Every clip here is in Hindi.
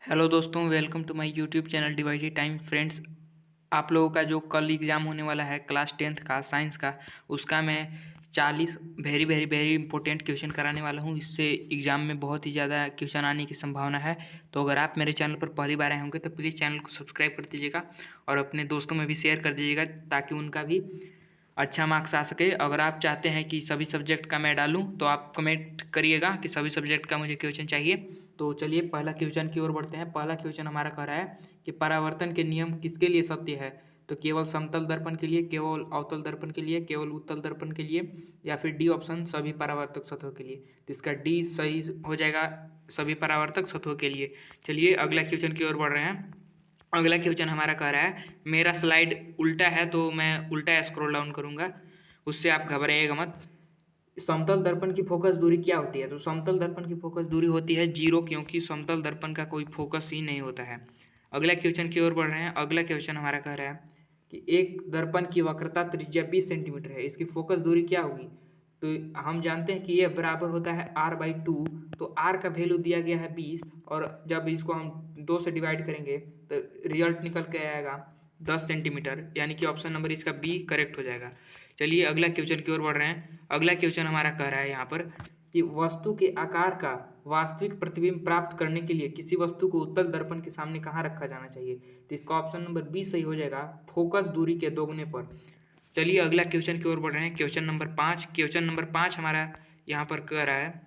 हेलो दोस्तों, welcome to my YouTube channel divided time friends. आप लोगों का जो कल एग्ज़ाम होने वाला है क्लास 10th का साइंस का, उसका मैं 40 very very very important question कराने वाला हूं। इससे एग्ज़ाम में बहुत ही ज़्यादा क्वेश्चन आने की संभावना है। तो अगर आप मेरे चैनल पर पहली बार आए होंगे तो प्लीज़ चैनल को सब्सक्राइब कर दीजिएगा और अपने दोस्तों में भी शेयर कर दीजिएगा ताकि उनका भी अच्छा मार्क्स आ सके। अगर आप चाहते हैं कि सभी सब्जेक्ट का मैं डालूं तो आप कमेंट करिएगा कि सभी सब्जेक्ट का मुझे क्वेश्चन चाहिए। तो चलिए पहला क्वेश्चन की ओर बढ़ते हैं। पहला क्वेश्चन हमारा कह रहा है कि परावर्तन के नियम किसके लिए सत्य है। तो केवल समतल दर्पण के लिए, केवल अवतल दर्पण के लिए, केवल उत्तल दर्पण के लिए, या फिर डी ऑप्शन सभी परावर्तक सतहों के लिए। तो इसका डी सही हो जाएगा, सभी परावर्तक सतहों के लिए। चलिए अगला क्वेश्चन की ओर बढ़ रहे हैं। अगला क्वेश्चन हमारा कह रहा है, मेरा स्लाइड उल्टा है तो मैं उल्टा स्क्रॉल डाउन करूंगा, उससे आप घबराइएगा मत। समतल दर्पण की फोकस दूरी क्या होती है। तो समतल दर्पण की फोकस दूरी होती है 0, क्योंकि समतल दर्पण का कोई फोकस ही नहीं होता है। अगला क्वेश्चन की ओर बढ़ रहे हैं। अगला क्वेश्चन हमारा कह रहा है कि एक दर्पण की वक्रता त्रिज्या 20 सेंटीमीटर है, इसकी फोकस दूरी क्या होगी। तो हम जानते हैं कि यह बराबर होता है r/2। तो r का वैल्यू दिया गया है 20, और जब इसको हम 2 से डिवाइड करेंगे तो रिजल्ट निकल के आएगा 10 सेंटीमीटर, यानी कि ऑप्शन नंबर इसका बी करेक्ट हो जाएगा। चलिए अगला क्वेश्चन की ओर बढ़ रहे हैं। अगला क्वेश्चन हमारा कह रहा है यहाँ पर कि वस्तु के आकार का वास्तविक प्रतिबिंब प्राप्त करने के लिए किसी वस्तु को उत्तल दर्पण के सामने कहाँ रखा जाना चाहिए। तो इसका ऑप्शन नंबर बी सही हो जाएगा, फोकस दूरी के दोगुने पर। चलिए अगला क्वेश्चन की ओर बढ़ रहे हैं। Question number 5। क्वेश्चन नंबर 5 हमारा यहाँ पर कह रहा है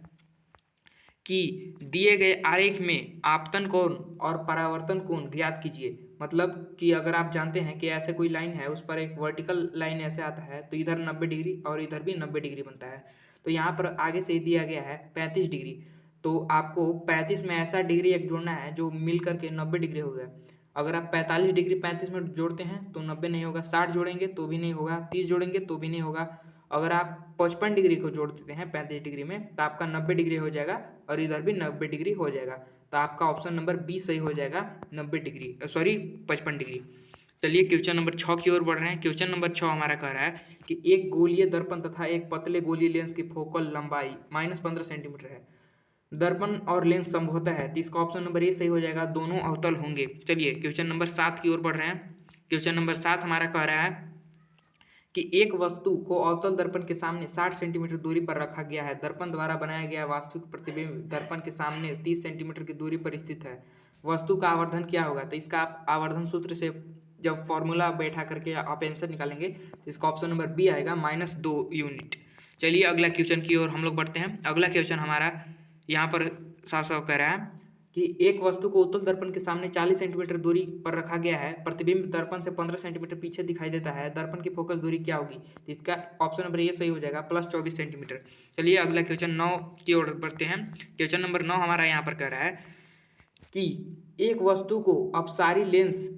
कि दिए गए आरेख में आपतन कोण और परावर्तन कोण ज्ञात कीजिए। मतलब कि अगर आप जानते हैं कि ऐसे कोई लाइन है, उस पर एक वर्टिकल लाइन ऐसे आता है तो इधर 90 डिग्री और इधर भी 90 डिग्री बनता है। तो यहाँ पर आगे से दिया गया है 35 डिग्री। तो आपको 35 में ऐसा डिग्री एक जोड़ना है जो मिल करके 90 डिग्री हो गया। अगर आप 45 डिग्री 35 में जोड़ते हैं तो 90 नहीं होगा, 60 जोड़ेंगे तो भी नहीं होगा, 30 जोड़ेंगे तो भी नहीं होगा। अगर आप 55 डिग्री को जोड़ देते हैं 35 डिग्री में तो आपका 90 डिग्री हो जाएगा, और इधर भी 90 डिग्री हो जाएगा। तो आपका ऑप्शन नंबर बी सही हो जाएगा, 90 डिग्री, सॉरी 55 डिग्री। चलिए क्वेश्चन नंबर 6 की ओर बढ़ रहे हैं। क्वेश्चन नंबर 6 हमारा कह रहा है कि एक गोलीय दर्पण तथा एक पतले गोलीय लेंस की फोकल लंबाई -15 सेंटीमीटर है। दर्पण और लेंस समभुज है, तो इसका ऑप्शन नंबर ए सही हो जाएगा, दोनों अवतल होंगे। चलिए क्वेश्चन नंबर 7 की ओर बढ़ रहे हैं। क्वेश्चन नंबर 7 हमारा कह रहा है कि एक वस्तु को अवतल दर्पण के सामने 60 सेंटीमीटर दूरी पर रखा गया है। दर्पण द्वारा बनाया गया वास्तविक प्रतिबिंब दर्पण के सामने 30 सेंटीमीटर की दूरी पर स्थित है। वस्तु का आवर्धन क्या होगा। तो इसका आप आवर्धन सूत्र से जब फॉर्मूला बैठा करके आप आंसर निकालेंगे तो इसका ऑप्शन नंबर बी आएगा, -2 यूनिट। चलिए अगला क्वेश्चन की ओर हम लोग बढ़ते हैं। अगला क्वेश्चन हमारा यहाँ पर साफ साफ कह रहा है कि एक वस्तु को उत्तल दर्पण के सामने 40 सेंटीमीटर दूरी पर रखा गया है। प्रतिबिंब दर्पण से 15 सेंटीमीटर पीछे दिखाई देता है। दर्पण की फोकस दूरी क्या होगी। तो इसका ऑप्शन नंबर ये सही हो जाएगा, +24 सेंटीमीटर। चलिए अगला क्वेश्चन 9 की ओर बढ़ते हैं। क्वेश्चन नंबर 9 हमारा यहाँ पर कह रहा है कि एक वस्तु को अपसारी लेंस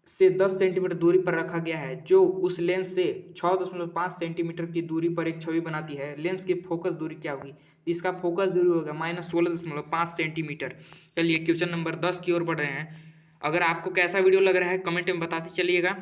से 10 सेंटीमीटर दूरी पर रखा गया है, जो उस लेंस से 6.5 सेंटीमीटर की दूरी पर एक छवि बनाती है। लेंस की फोकस दूरी क्या होगी। इसका फोकस दूरी होगा -16.5 सेंटीमीटर। चलिए क्वेश्चन नंबर 10 की ओर बढ़ रहे हैं। अगर आपको कैसा वीडियो लग रहा है कमेंट में बताते चलिएगा।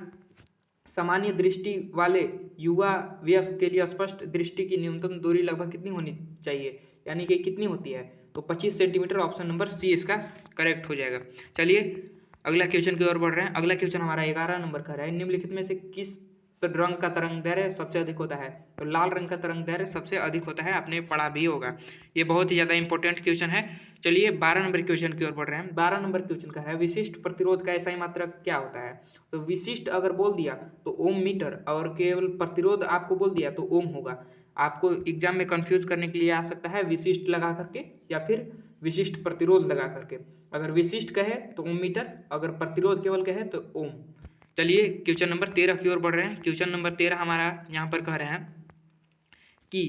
सामान्य दृष्टि वाले युवा वयस्क के लिए स्पष्ट दृष्टि की न्यूनतम दूरी लगभग कितनी होनी चाहिए, यानी कि कितनी होती है। तो 25 सेंटीमीटर, ऑप्शन नंबर सी इसका करेक्ट हो जाएगा। चलिए अगला क्वेश्चन की ओर बढ़ रहे हैं। अगला क्वेश्चन हमारा 11 नंबर का है। निम्नलिखित में से किस रंग का तरंग दैर्घ्य सबसे अधिक होता है। तो लाल रंग का तरंग दैर्घ्य सबसे अधिक होता है, आपने पढ़ा भी होगा। ये बहुत ही ज़्यादा इंपॉर्टेंट क्वेश्चन है। चलिए 12 नंबर क्वेश्चन की ओर बढ़ रहे हैं। 12 नंबर क्वेश्चन का है, विशिष्ट प्रतिरोध का एसआई मात्रक क्या होता है। तो विशिष्ट अगर बोल दिया तो ओम मीटर, और केवल प्रतिरोध आपको बोल दिया तो ओम होगा। आपको एग्जाम में कंफ्यूज करने के लिए आ सकता है विशिष्ट लगा करके या फिर विशिष्ट प्रतिरोध लगा करके। अगर विशिष्ट कहे तो ओम मीटर, अगर प्रतिरोध केवल कहे तो ओम। चलिए क्वेश्चन नंबर 13 की ओर बढ़ रहे हैं। क्वेश्चन नंबर 13 हमारा यहाँ पर कह रहे हैं कि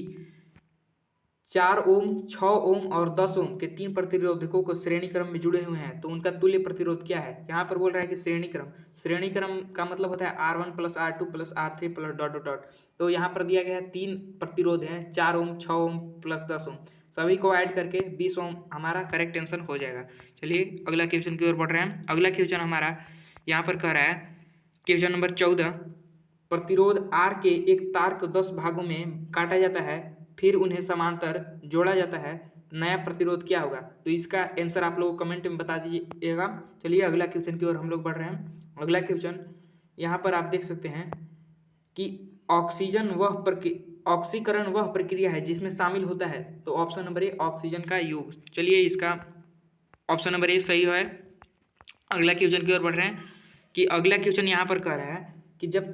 4 ओम, 6 ओम और 10 ओम के 3 प्रतिरोधकों को श्रेणी क्रम में जुड़े हुए हैं, तो उनका तुल्य प्रतिरोध क्या है। यहाँ पर बोल रहा है कि श्रेणी क्रम। श्रेणी क्रम का मतलब होता है R1 + R2 + R3 + dot dot dot. तो यहाँ पर दिया गया है 3 प्रतिरोध हैं, 4 ओम, 6 ओम + 10 ओम। सभी को ऐड करके 20 ओम हमारा करेक्ट आंसर हो जाएगा। चलिए अगला क्वेश्चन की ओर बढ़ रहे हैं। अगला क्वेश्चन हमारा यहाँ पर कह रहा है क्वेश्चन नंबर 14, प्रतिरोध R के एक तार को 10 भागों में काटा जाता है, फिर उन्हें समांतर जोड़ा जाता है। नया प्रतिरोध क्या होगा? तो इसका आंसर आप लोग कमेंट में बता दीजिएगा। चलिए अगला क्वेश्चन की ओर हम लोग बढ़ रहे हैं। अगला क्वेश्चन यहाँ पर आप देख सकते हैं कि ऑक्सीकरण वह प्रक्रिया है जिसमें शामिल होता है। तो ऑप्शन नंबर ए ऑक्सीजन का योग। चलिए इसका ऑप्शन नंबर ए सही है। अगला क्वेश्चन की ओर बढ़ रहे हैं कि अगला क्वेश्चन यहाँ पर कह रहा है कि जब